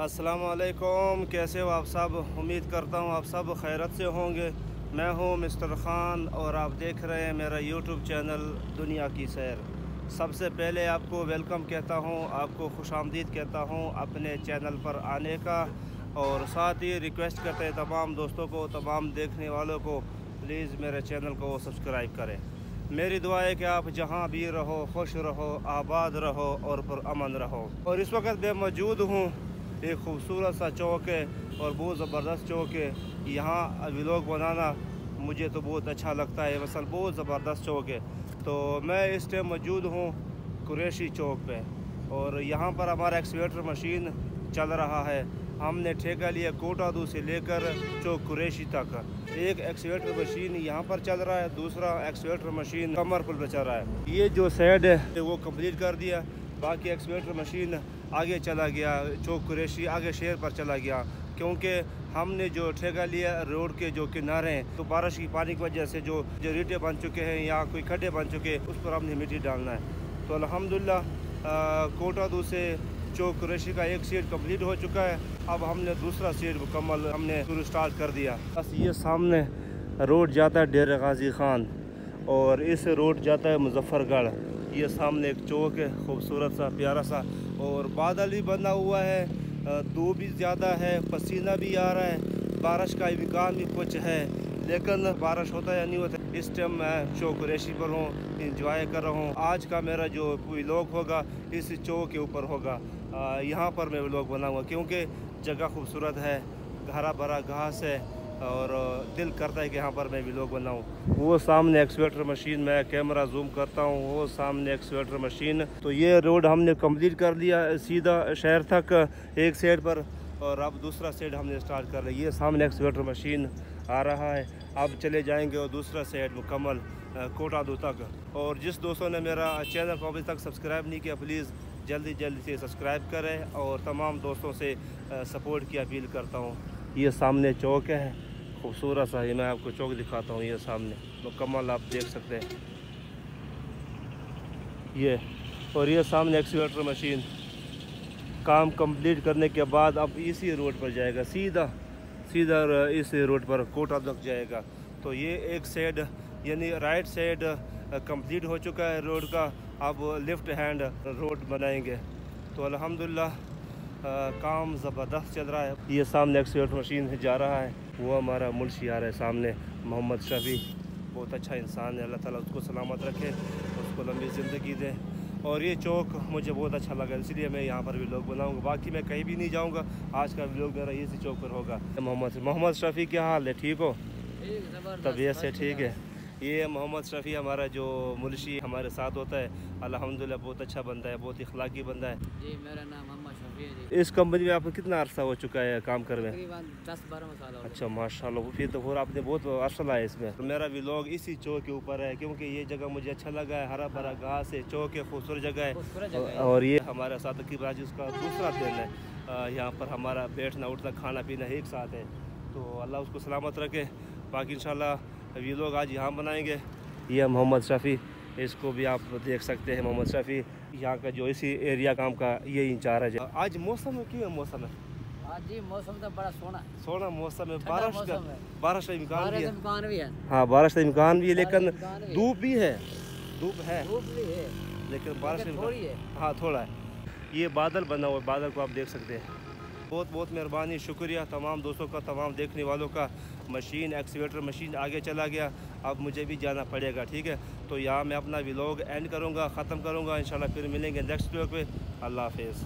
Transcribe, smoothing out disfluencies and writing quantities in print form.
अस्सलाम वालेकुम, कैसे हो आप सब। उम्मीद करता हूँ आप सब खैरत से होंगे। मैं हूँ मिस्टर ख़ान और आप देख रहे हैं मेरा यूट्यूब चैनल दुनिया की सैर। सबसे पहले आपको वेलकम कहता हूँ, आपको खुशामदीद कहता हूँ अपने चैनल पर आने का, और साथ ही रिक्वेस्ट करते हैं तमाम दोस्तों को, तमाम देखने वालों को, प्लीज़ मेरे चैनल को सब्सक्राइब करें। मेरी दुआ है कि आप जहाँ भी रहो खुश रहो, आबाद रहो और पुरअमन रहो। और इस वक्त मैं मौजूद हूँ, एक खूबसूरत सा चौक है और बहुत ज़बरदस्त चौक है। यहाँ व्लॉग बनाना मुझे तो बहुत अच्छा लगता है, मसल बहुत ज़बरदस्त चौक है। तो मैं इस टाइम मौजूद हूँ कुरैशी चौक पे, और यहाँ पर हमारा एक्सवेटर मशीन चल रहा है। हमने ठेका लिया कोटादू से लेकर चौक कुरैशी तक। एक एक्सवेटर मशीन यहाँ पर चल रहा है, दूसरा एक्सवेटर मशीन कमरपुल पे चल रहा है। ये जो साइड है वो कंप्लीट कर दिया, बाकी एक्सवेटर मशीन आगे चला गया, चौक कुरैशी आगे शहर पर चला गया, क्योंकि हमने जो ठेका लिया रोड के जो किनारे हैं, तो बारिश की पानी की वजह से जो रीटे बन चुके हैं या कोई खड्डे बन चुके हैं, उस पर हमने मिट्टी डालना है। तो अल्हम्दुलिल्लाह कोटादू से चौक कुरैशी का एक सेट कंप्लीट हो चुका है। अब हमने दूसरा सेट मुकम्मल हमने शुरू स्टार्ट कर दिया। बस ये सामने रोड जाता है डेरा गाजी खान, और इस रोड जाता है मुजफ्फरगढ़। ये सामने एक चौक है खूबसूरत सा प्यारा सा, और बादल भी बना हुआ है, धूप भी ज़्यादा है, पसीना भी आ रहा है, बारिश का इम्कान भी कुछ है, लेकिन बारिश होता है या नहीं होता। इस टाइम मैं चौक कुरैशी पर हूँ, इंजॉय कर रहा हूँ। आज का मेरा जो व्लॉग होगा इस चौक के ऊपर होगा। यहाँ पर मैं व्लॉग बनाऊँगा क्योंकि जगह खूबसूरत है, हरा भरा घास है, और दिल करता है कि यहाँ पर मैं व्लॉग बनाऊँ। वो सामने एक्सवेटर मशीन, मैं कैमरा जूम करता हूँ, वो सामने एक्सवेटर मशीन। तो ये रोड हमने कंप्लीट कर लिया सीधा शहर तक एक साइड पर, और अब दूसरा साइड हमने स्टार्ट कर लिया। ये सामने एक्सवेटर मशीन आ रहा है, अब चले जाएंगे और दूसरा साइड मुकम्मल कोटादू तक। और जिस दोस्तों ने मेरा चैनल को अभी तक सब्सक्राइब नहीं किया, प्लीज़ जल्दी जल्दी से सब्सक्राइब करें, और तमाम दोस्तों से सपोर्ट की अपील करता हूँ। ये सामने चौक है खूबसूरत सा, ये मैं आपको चौक दिखाता हूँ। ये सामने मुकम्मल आप देख सकते हैं ये, और ये सामने एक्सवेटर मशीन काम कंप्लीट करने के बाद अब इसी रोड पर जाएगा, सीधा सीधा इस रोड पर कोटा तक जाएगा। तो ये एक साइड यानी राइट साइड कंप्लीट हो चुका है रोड का, अब लेफ़्ट हैंड रोड बनाएंगे। तो अल्हम्दुलिल्लाह काम ज़बरदस्त चल रहा है। ये सामने एक्सवेटर मशीन जा रहा है, वो हमारा मुंशी आ रहा है सामने, मोहम्मद शफी। बहुत अच्छा इंसान है, अल्लाह ताला उसको सलामत रखे, उसको लंबी ज़िंदगी दे। और ये चौक मुझे बहुत अच्छा लगा, इसलिए मैं यहाँ पर व्लॉग बनाऊँगा। बाकी मैं कहीं भी नहीं जाऊँगा, आज का व्लॉग मेरा इसी चौक पर होगा। मोहम्मद शफी क्या हाल है, ठीक हो? तबीयत से ठीक है। ये मोहम्मद शफी हमारा जो मुंशी हमारे साथ होता है, अल्हम्दुलिल्लाह बहुत अच्छा बंदा है, बहुत इखलाकी बंदा है। जी मेरा नाम मोहम्मद शफी है जी। इस कंपनी में आपको कितना अरसा हो चुका है काम कर में? तकरीबन 10-12 साल हो गए। अच्छा माशाल्लाह, फिर तो आपने बहुत अरसा लाया इसमें। तो मेरा व्लॉग इसी चौक के ऊपर है, क्योंकि ये जगह मुझे अच्छा लगा है, हरा भरा घास है, चौक है, खूबसूरत जगह है। और ये हमारे साथ तकरीबन आज उसका दूसरा दिन है। यहाँ पर हमारा बैठना उठना खाना पीना एक साथ है, तो अल्लाह उसको सलामत रखे। बाकी इंशाल्लाह व्लॉग आज यहाँ बनाएंगे। यह मोहम्मद शफी, इसको भी आप देख सकते हैं। मोहम्मद शफी यहाँ का जो इसी एरिया काम का ये इंचार्ज है। आज मौसम क्यों मौसम है? आज जी मौसम तो बड़ा सोना मौसम है, बारिश का इम्कान भी है। है। हाँ बारिश का इम्कान भी है, लेकिन धूप भी है, धूप है लेकिन बारिश थोड़ी है। हाँ थोड़ा है। ये बादल बना हुआ है, बादल को आप देख सकते हैं। बहुत बहुत मेहरबानी, शुक्रिया तमाम दोस्तों का, तमाम देखने वालों का। मशीन एक्सवेटर मशीन आगे चला गया, अब मुझे भी जाना पड़ेगा, ठीक है। तो यहाँ मैं अपना व्लॉग एंड करूँगा, ख़त्म करूँगा। इंशाल्लाह फिर मिलेंगे नेक्स्ट व्लॉग पे। अल्लाह हाफिज़।